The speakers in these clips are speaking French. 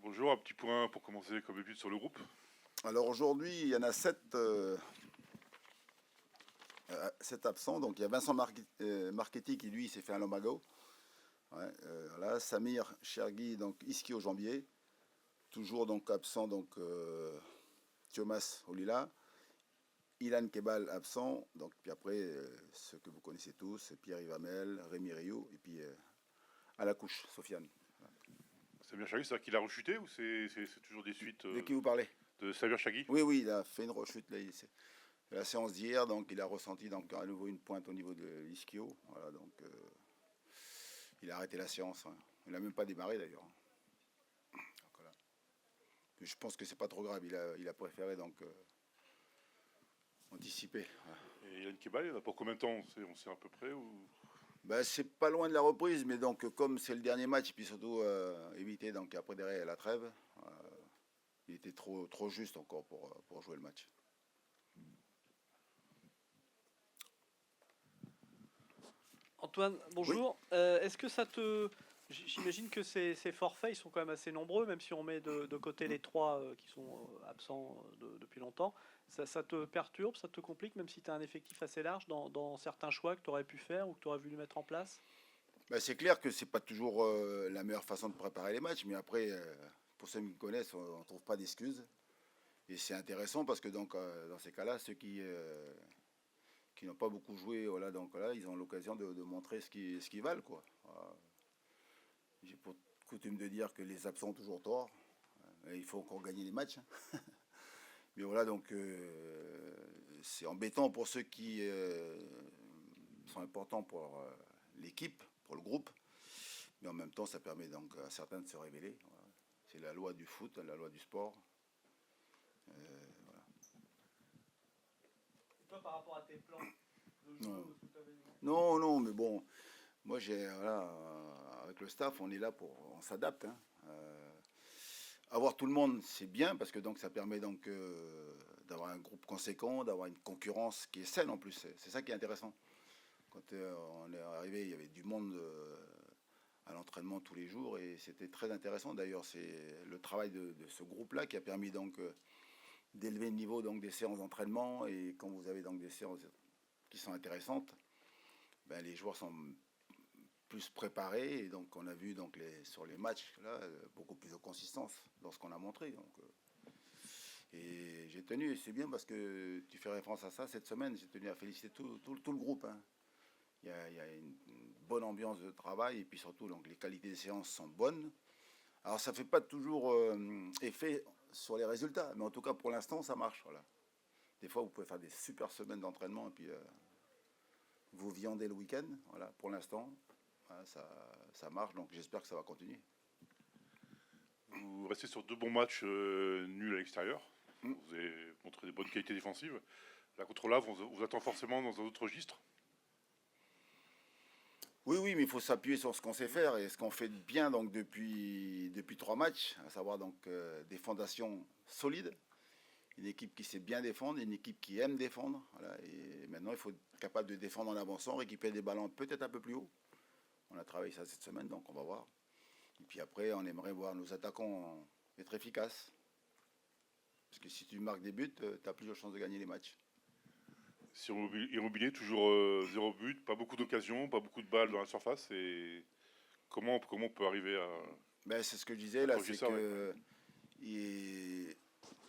Bonjour, un petit point pour commencer comme d'habitude sur le groupe. Alors aujourd'hui, il y en a sept absents. Donc il y a Vincent Marchetti qui lui s'est fait un lumbago. Ouais, voilà. Samir Chergui, donc ischio jambier. Toujours donc absent donc Thomas Olila. Ilan Kebal absent. Donc puis après ceux que vous connaissez tous, Pierre Ivamel, Rémi Rioux et puis à la couche, Sofiane. Samir Chagui, c'est-à-dire qu'il a rechuté ou c'est toujours des suites De qui vous parlez? de Samir Chagui? Oui, oui, il a fait une rechute là. La séance d'hier, donc il a ressenti donc à nouveau une pointe au niveau de l'ischio. Voilà, donc il a arrêté la séance, hein. Il n'a même pas démarré d'ailleurs. Donc, voilà. Je pense que c'est pas trop grave. Il a préféré donc anticiper. Voilà. Et Yann Kebal, il y en a pour combien de temps on sait à peu près ou... Ben, c'est pas loin de la reprise, mais donc comme c'est le dernier match, et puis surtout éviter donc après derrière la trêve, il était trop juste encore pour jouer le match. Antoine, Oui. bonjour. Est-ce que ça te... J'imagine que ces forfaits, ils sont quand même assez nombreux, même si on met de côté les trois qui sont absents depuis longtemps. Ça te perturbe, ça te complique, même si tu as un effectif assez large dans certains choix que tu aurais pu faire ou que tu aurais voulu mettre en place? Ben, c'est clair que c'est pas toujours la meilleure façon de préparer les matchs, mais après, pour ceux qui me connaissent, on ne trouve pas d'excuses. Et c'est intéressant parce que donc dans ces cas-là, ceux qui n'ont pas beaucoup joué, voilà, donc là, ils ont l'occasion de montrer ce qu'ils valent, quoi. J'ai pour coutume de dire que les absents ont toujours tort. Il faut encore gagner les matchs, hein. Mais voilà, donc c'est embêtant pour ceux qui sont importants pour l'équipe, pour le groupe. Mais en même temps, ça permet donc à certains de se révéler. Voilà. C'est la loi du foot, la loi du sport. Voilà. Et toi, par rapport à tes plans de jeu, Non, ce que tu avais... non, non, mais bon, moi voilà, avec le staff, on est là on s'adapte, hein. Avoir tout le monde, c'est bien parce que donc ça permet donc d'avoir un groupe conséquent, d'avoir une concurrence qui est saine en plus. C'est ça qui est intéressant. Quand on est arrivé, il y avait du monde à l'entraînement tous les jours et c'était très intéressant. D'ailleurs, c'est le travail de ce groupe-là qui a permis donc d'élever le niveau donc des séances d'entraînement, et quand vous avez donc des séances qui sont intéressantes, ben, les joueurs sont plus préparés, et donc on a vu donc sur les matchs là beaucoup plus de consistance dans ce qu'on a montré. Donc, et j'ai tenu, et c'est bien parce que tu fais référence à ça cette semaine, j'ai tenu à féliciter tout le groupe, hein. Il y a une bonne ambiance de travail, et puis surtout donc les qualités des séances sont bonnes. Alors ça fait pas toujours effet sur les résultats, mais en tout cas pour l'instant ça marche. Voilà. Des fois vous pouvez faire des super semaines d'entraînement et puis vous viandez le week-end. Voilà, pour l'instant voilà, ça marche, donc j'espère que ça va continuer. Vous restez sur deux bons matchs nuls à l'extérieur. Mm. Vous avez montré des bonnes qualités défensives. Là, contre l'Avre, on vous attend forcément dans un autre registre. Oui, oui, mais il faut s'appuyer sur ce qu'on sait faire et ce qu'on fait bien donc depuis 3 matchs, à savoir donc des fondations solides, une équipe qui sait bien défendre, une équipe qui aime défendre. Voilà, et maintenant, il faut être capable de défendre en avançant, récupérer des ballons peut-être un peu plus haut. On a travaillé ça cette semaine, donc on va voir. Et puis après, on aimerait voir nos attaquants être efficaces. Parce que si tu marques des buts, tu as plus de chances de gagner les matchs. Sur Immobilier, toujours zéro but, pas beaucoup d'occasions, pas beaucoup de balles dans la surface. Et comment on peut arriver Ben, c'est ce que je disais à là, corriger c'est ça, ouais. que il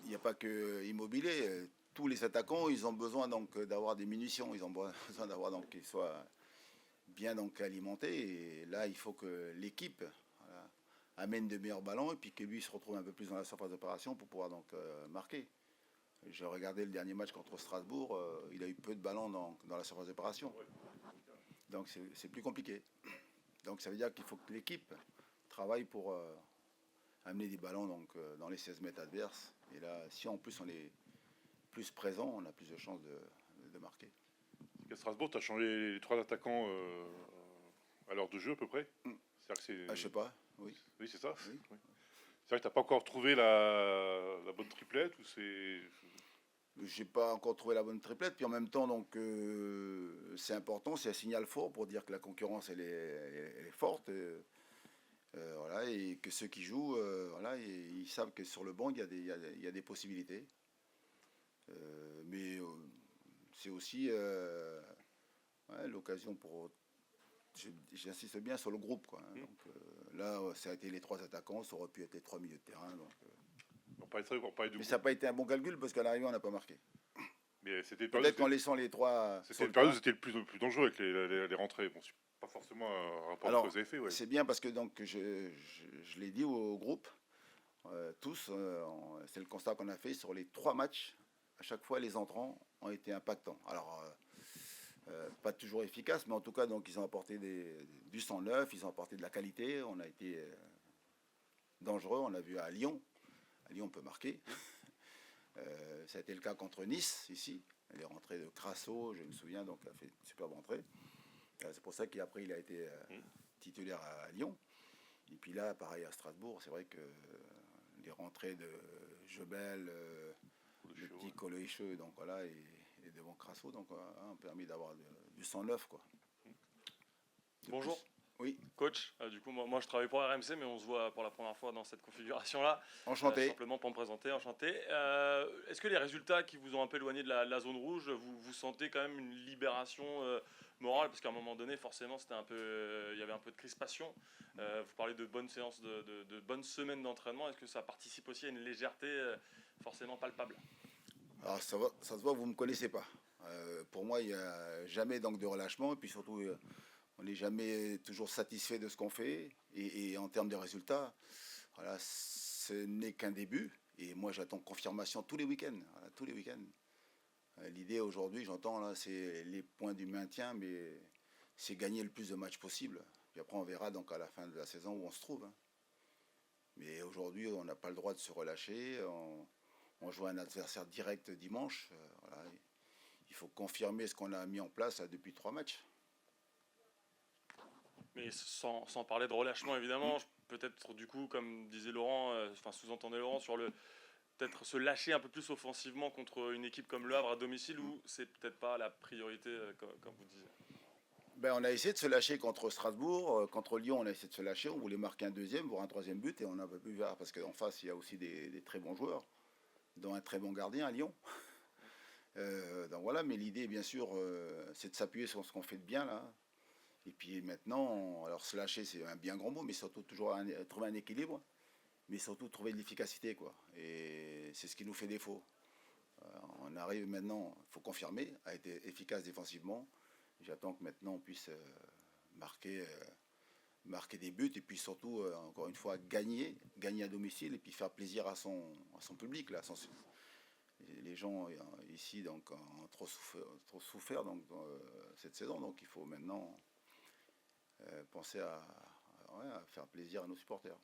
n'y a pas que Immobilier. Tous les attaquants, ils ont besoin donc d'avoir des munitions. Ils ont besoin d'avoir donc qu'ils soient bien donc alimentés. Et là, il faut que l'équipe, voilà, amène de meilleurs ballons, et puis que lui se retrouve un peu plus dans la surface d'opération pour pouvoir donc marquer. J'ai regardé le dernier match contre Strasbourg, il a eu peu de ballons dans la surface d'opération. Donc c'est plus compliqué. Donc ça veut dire qu'il faut que l'équipe travaille pour amener des ballons donc, dans les 16 mètres adverses. Et là, si en plus on est plus présent, on a plus de chances de marquer. À Strasbourg, tu as changé les trois attaquants à l'heure de jeu à peu près. Mm. C'est-à-dire que c'est. Ah, je sais pas, oui. Oui, c'est ça. Oui. Oui. C'est vrai que t'as pas encore trouvé la bonne triplette ou c'est. J'ai pas encore trouvé la bonne triplette, puis en même temps, donc c'est important, c'est un signal fort pour dire que la concurrence elle est forte. Voilà, et que ceux qui jouent, voilà, ils savent que sur le banc, il y a des possibilités. Mais c'est aussi ouais, l'occasion pour. J'insiste bien sur le groupe, quoi, hein. Donc, là, ça a été les 3 attaquants, ça aurait pu être les 3 milieux de terrain. Donc, On parlait du mais groupe. ça n'a pas été un bon calcul parce qu'à l'arrivée, on n'a pas marqué. Mais c'était Peut-être qu'en laissant les 3. c'était une période où c'était le plus dangereux avec les rentrées. Bon, c'est pas forcément un rapport Alors, de cause à effet. Ouais. c'est bien parce que donc, je l'ai dit au groupe, tous, c'est le constat qu'on a fait sur les 3 matchs. À chaque fois, les entrants ont été impactants. Alors, pas toujours efficaces, mais en tout cas, donc, ils ont apporté du sang neuf, ils ont apporté de la qualité. On a été dangereux. On l'a vu à Lyon. À Lyon, on peut marquer. Ça a été le cas contre Nice, ici. Elle est rentrée de Crasso, je me souviens, donc elle a fait une superbe rentrée. C'est pour ça qu'après, il a été titulaire à Lyon. Et puis là, pareil à Strasbourg, c'est vrai que les rentrées de Jebel, le petit Coloicheux, donc voilà, et devant Crasso, donc ont permis d'avoir du sang neuf, quoi. Bonjour. Oui. Coach, du coup, moi je travaille pour RMC, mais on se voit pour la première fois dans cette configuration-là. Enchanté. Simplement pour me présenter, enchanté. Est-ce que les résultats qui vous ont un peu éloigné de la zone rouge, vous sentez quand même une libération morale? Parce qu'à un moment donné, forcément, c'était un peu, il y avait un peu de crispation. Vous parlez de bonnes séances, de bonnes semaines d'entraînement. Est-ce que ça participe aussi à une légèreté forcément palpable? Alors ça se voit, vous ne me connaissez pas. Pour moi, il n'y a jamais donc de relâchement, et puis surtout, on n'est jamais toujours satisfait de ce qu'on fait. Et en termes de résultats, voilà, ce n'est qu'un début. Et moi, j'attends confirmation tous les week-ends. Voilà, tous les week-ends. L'idée aujourd'hui, j'entends là, c'est les points du maintien, mais c'est gagner le plus de matchs possible. Puis après, on verra donc à la fin de la saison où on se trouve, hein. Mais aujourd'hui, on n'a pas le droit de se relâcher. On joue un adversaire direct dimanche. Voilà. Il faut confirmer ce qu'on a mis en place là, depuis 3 matchs. Mais sans parler de relâchement, évidemment, peut-être du coup, comme disait Laurent, sous-entendait Laurent, sur le peut-être se lâcher un peu plus offensivement contre une équipe comme Le Havre à domicile, où c'est peut-être pas la priorité, comme vous disiez. Ben, on a essayé de se lâcher contre Strasbourg, contre Lyon, on a essayé de se lâcher, on voulait marquer un deuxième, voire un troisième but, et on n'a pas pu voir, parce qu'en face, il y a aussi des très bons joueurs, dont un très bon gardien à Lyon. Donc voilà, mais l'idée, bien sûr, c'est de s'appuyer sur ce qu'on fait de bien, là. Et puis maintenant, alors se lâcher, c'est un bien grand mot, mais surtout toujours trouver un équilibre, mais surtout trouver de l'efficacité, quoi. Et c'est ce qui nous fait défaut. On arrive maintenant, il faut confirmer, à être efficace défensivement. J'attends que maintenant on puisse marquer des buts et puis surtout, encore une fois, gagner à domicile et puis faire plaisir à son public. Là, les gens ici donc, ont trop souffert donc, cette saison, donc il faut maintenant penser à faire plaisir à nos supporters.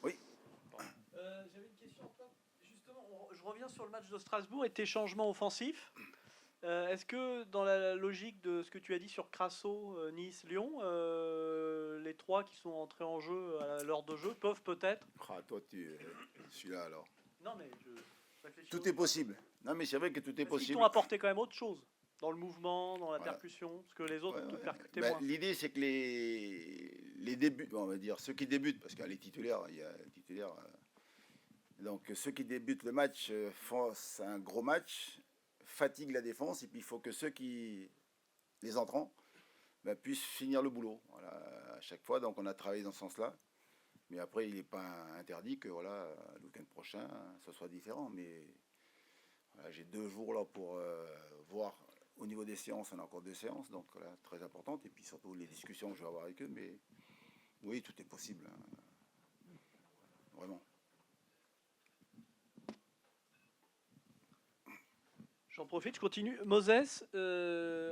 Oui. J'avais une question, Antoine. Justement, je reviens sur le match de Strasbourg et tes changements offensifs. Est-ce que dans la logique de ce que tu as dit sur Crasso, Nice, Lyon, les 3 qui sont entrés en jeu à l'heure de jeu peuvent peut-être... Ah, toi, tu suis là alors. Non, mais je réfléchis. Tout est possible. Non, mais c'est vrai que tout est Ils possible. t'ont apporté quand même autre chose dans le mouvement, dans la Voilà. percussion, parce que les autres te percutaient Ben, moins. l'idée, c'est que les débuts, on va dire ceux qui débutent, parce qu'il y a les titulaires, donc ceux qui débutent le match font un gros match, fatiguent la défense, et puis il faut que les entrants, ben, puissent finir le boulot. Voilà, à chaque fois, donc on a travaillé dans ce sens-là. Mais après, il n'est pas interdit que voilà, le week-end prochain, ce soit différent. Mais voilà, j'ai 2 jours là pour voir. Au niveau des séances, on a encore 2 séances, donc voilà, très importantes. Et puis surtout les discussions que je vais avoir avec eux. Mais oui, tout est possible, hein. Vraiment. J'en profite, je continue. Moses,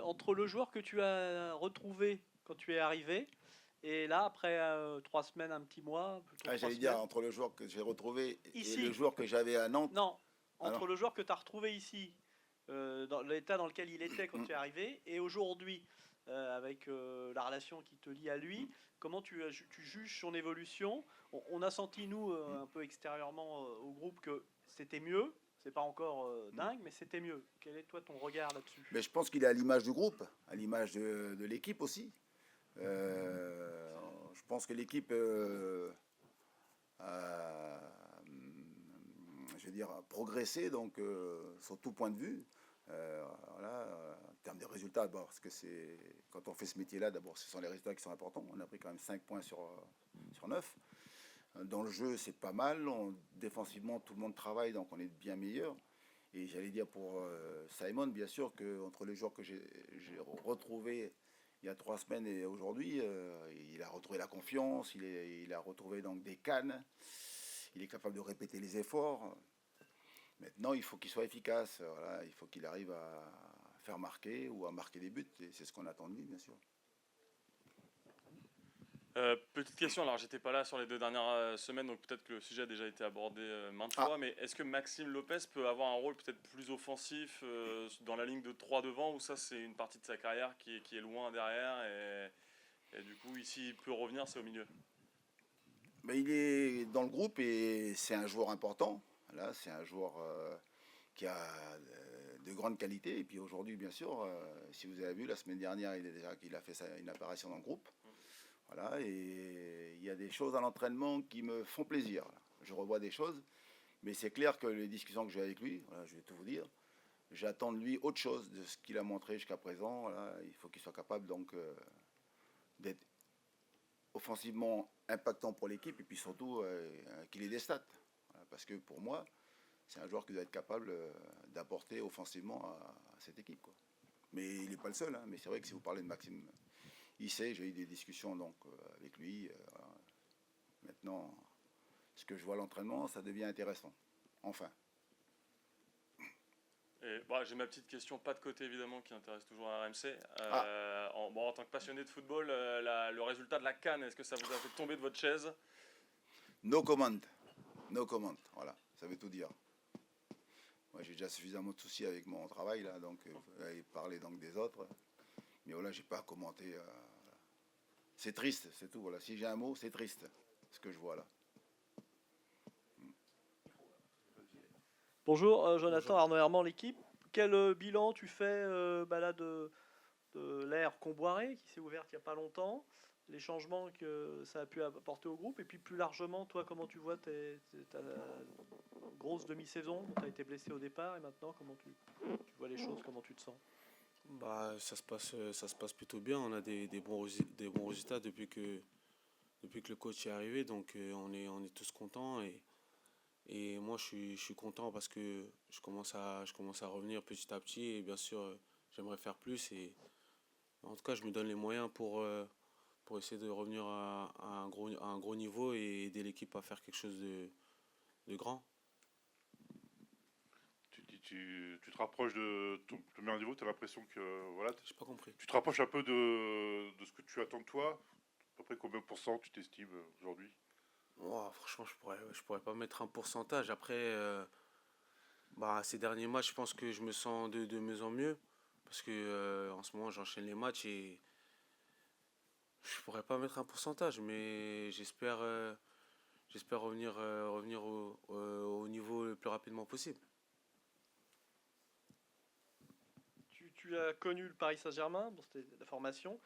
entre le joueur que tu as retrouvé quand tu es arrivé, et là, après 3 semaines, un petit mois, plutôt J'allais dire, entre le joueur que j'ai retrouvé ici, et le joueur que j'avais à Nantes. Non, entre Alors, le joueur que tu as retrouvé ici, dans l'état dans lequel il était quand tu es arrivé, et aujourd'hui, avec la relation qui te lie à lui, comment tu juges son évolution? On a senti, nous, un peu extérieurement au groupe, que c'était mieux. C'est pas encore dingue, mais c'était mieux. Quel est, toi, ton regard là-dessus? mais je pense qu'il est à l'image du groupe, à l'image de l'équipe aussi. pense que l'équipe, a, je veux dire, a progressé donc, sur tout point de vue. Voilà, en termes de résultats, d'abord, parce que quand on fait ce métier-là, d'abord, ce sont les résultats qui sont importants. On a pris quand même 5 points sur 9. Dans le jeu, c'est pas mal. Défensivement, tout le monde travaille, donc on est bien meilleur. Et j'allais dire pour Simon, bien sûr, qu'entre les joueurs que j'ai retrouvés il y a 3 semaines et aujourd'hui, il a retrouvé la confiance, il a retrouvé donc des cannes, il est capable de répéter les efforts. Maintenant, il faut qu'il soit efficace. Voilà, il faut qu'il arrive à faire marquer ou à marquer des buts. Et c'est ce qu'on attend de lui, bien sûr. Petite question, alors j'étais pas là sur les 2 dernières semaines, donc peut-être que le sujet a déjà été abordé maintes Ah. fois, mais est-ce que Maxime Lopez peut avoir un rôle peut-être plus offensif dans la ligne de 3 devant, ou ça c'est une partie de sa carrière qui est loin derrière, et du coup ici il peut revenir, c'est au milieu? Mais il est dans le groupe et c'est un joueur important. Là, c'est un joueur qui a de grandes qualités. Et puis aujourd'hui, bien sûr, si vous avez vu, la semaine dernière, il a fait une apparition dans le groupe. Voilà, et il y a des choses à l'entraînement qui me font plaisir. Là. Je revois des choses, mais c'est clair que les discussions que j'ai avec lui, voilà, je vais tout vous dire, j'attends de lui autre chose de ce qu'il a montré jusqu'à présent. Voilà, il faut qu'il soit capable donc d'être offensivement impactant pour l'équipe et puis surtout qu'il ait des stats. Voilà, parce que pour moi, c'est un joueur qui doit être capable d'apporter offensivement à cette équipe, quoi. Mais il n'est pas le seul, hein. Mais c'est vrai que si vous parlez de Maxime, il sait, j'ai eu des discussions donc, avec lui. Voilà. Maintenant, ce que je vois à l'entraînement, ça devient intéressant. Enfin. Et, bah, j'ai ma petite question, pas de côté évidemment, qui intéresse toujours à RMC. En tant que passionné de football, le résultat de la CAN, est-ce que ça vous a fait tomber de votre chaise? No comment. No comment. Voilà, ça veut tout dire. Moi, j'ai déjà suffisamment de soucis avec mon travail, là, donc parler donc des autres. Mais voilà, j'ai pas à commenter. C'est triste, c'est tout. Voilà. Si j'ai un mot, c'est triste, ce que je vois là. Bonjour, Jonathan Arnaud Herman, l'équipe. Quel bilan tu fais là, de l'ère Comboiré qui s'est ouverte il n'y a pas longtemps, les changements que ça a pu apporter au groupe, et puis plus largement, toi, comment tu vois ta grosse demi-saison? Tu as été blessé au départ, et maintenant, comment tu vois les choses, comment tu te sens? Bah, ça se passe plutôt bien. On a des bons résultats depuis que le coach est arrivé, donc on est tous contents, et moi je suis content parce que je commence à revenir petit à petit, et bien sûr j'aimerais faire plus, et en tout cas je me donne les moyens pour essayer de revenir à un gros niveau et aider l'équipe à faire quelque chose de grand. Tu te rapproches de ton meilleur niveau, tu as l'impression que voilà, J'ai pas compris. tu te rapproches un peu de ce que tu attends de toi. À peu près combien de pourcents tu t'estimes aujourd'hui? Oh, franchement, je pourrais pas mettre un pourcentage. Après, ces derniers matchs, je pense que je me sens de mieux en mieux. Parce que en ce moment, j'enchaîne les matchs, et je pourrais pas mettre un pourcentage. Mais j'espère revenir au niveau le plus rapidement possible. Tu as connu le Paris Saint-Germain, bon, c'était la formation.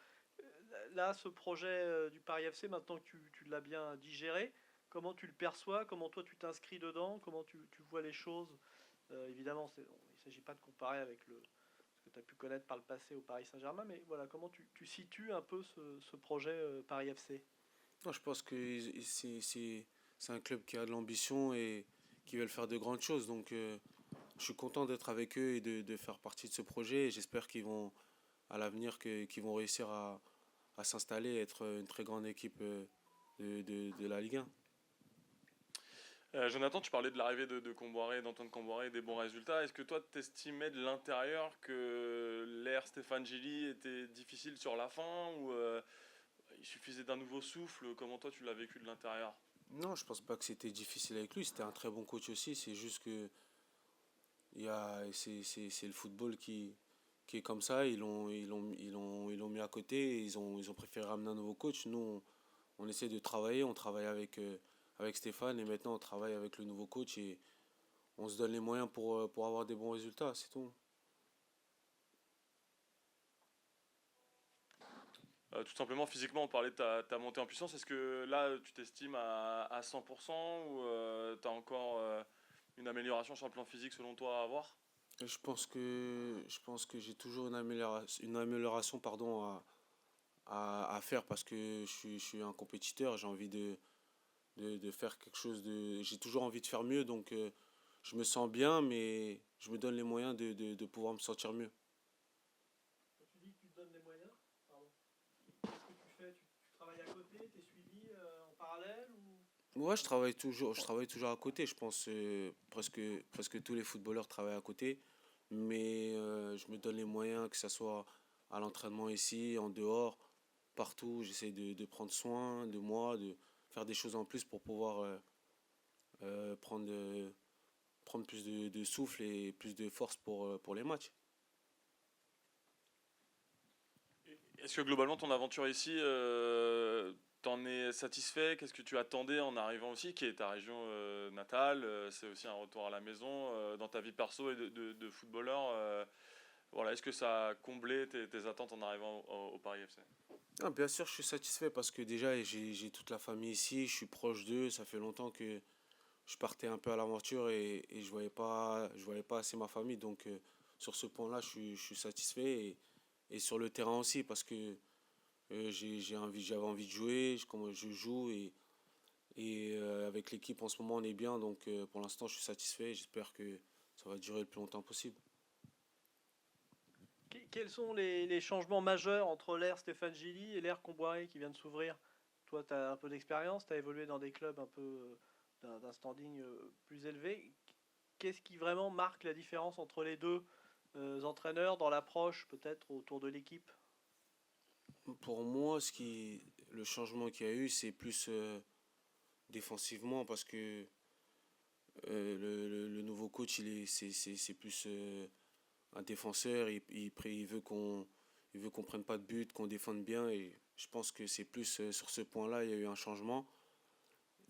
Là, ce projet du Paris FC, maintenant que tu l'as bien digéré, comment tu le perçois? Comment toi tu t'inscris dedans? Comment tu vois les choses? Évidemment, il ne s'agit pas de comparer avec ce que tu as pu connaître par le passé au Paris Saint-Germain, mais voilà, comment tu situes un peu ce projet Paris FC? Non, je pense que c'est un club qui a de l'ambition et qui veut faire de grandes choses. Donc, je suis content d'être avec eux et de faire partie de ce projet. Et j'espère qu'ils vont, à l'avenir, qu'ils vont réussir à s'installer et être une très grande équipe de la Ligue 1. Jonathan, tu parlais de l'arrivée de Comboiré, d'Antoine Comboiré, des bons résultats. Est-ce que toi, t'estimais de l'intérieur que l'ère Stéphane Gilly était difficile sur la fin, ou il suffisait d'un nouveau souffle? Comment toi, tu l'as vécu de l'intérieur? Non, je pense pas que c'était difficile avec lui. C'était un très bon coach aussi. C'est juste que c'est le football qui est comme ça. Ils l'ont mis à côté. Et ils ont préféré ramener un nouveau coach. Nous, on essaie de travailler. On travaille avec Stéphane, et maintenant on travaille avec le nouveau coach, et on se donne les moyens pour avoir des bons résultats, c'est tout. Tout simplement, physiquement, on parlait de ta montée en puissance. Est-ce que là, tu t'estimes à 100% ou tu as encore une amélioration sur le plan physique selon toi à avoir? Je pense que j'ai toujours une amélioration pardon, à faire parce que je suis un compétiteur. J'ai envie de faire quelque chose de. J'ai toujours envie de faire mieux, donc je me sens bien, mais je me donne les moyens de pouvoir me sentir mieux. Quand tu dis que tu te donnes les moyens, pardon, qu'est-ce que tu fais? Tu travailles à côté, tu es suivi en parallèle ou... Ouais, je travaille toujours à côté. Je pense presque tous les footballeurs travaillent à côté, mais je me donne les moyens, que ce soit à l'entraînement ici, en dehors, partout. J'essaie de prendre soin de moi, de faire des choses en plus pour pouvoir prendre plus de souffle et plus de force pour les matchs. Est-ce que globalement, ton aventure ici, t'en es satisfait? Qu'est-ce que tu attendais en arrivant aussi, qui est ta région natale? C'est aussi un retour à la maison dans ta vie perso et de footballeur. Voilà, est-ce que ça a comblé tes attentes en arrivant au Paris FC? Ah, bien sûr, je suis satisfait parce que déjà j'ai toute la famille ici, je suis proche d'eux. Ça fait longtemps que je partais un peu à l'aventure et je voyais pas assez ma famille. Donc sur ce point-là, je suis satisfait et sur le terrain aussi parce que j'avais envie de jouer, comme je joue et avec l'équipe en ce moment on est bien. Donc pour l'instant, je suis satisfait et j'espère que ça va durer le plus longtemps possible. Quels sont les changements majeurs entre l'ère Stéphane Gilly et l'ère Comboiré qui vient de s'ouvrir? Toi, tu as un peu d'expérience, tu as évolué dans des clubs un peu d'un standing plus élevé. Qu'est-ce qui vraiment marque la différence entre les deux entraîneurs dans l'approche peut-être autour de l'équipe? Pour moi, le changement qu'il y a eu, c'est plus défensivement parce que le nouveau coach, c'est plus un défenseur. Il veut qu'on prenne pas de but, qu'on défende bien. Et je pense que c'est plus sur ce point-là, il y a eu un changement.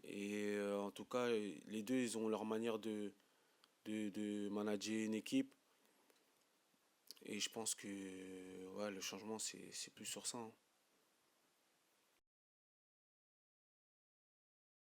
Et en tout cas, les deux, ils ont leur manière de manager une équipe. Et je pense que ouais, le changement, c'est plus sur ça, hein.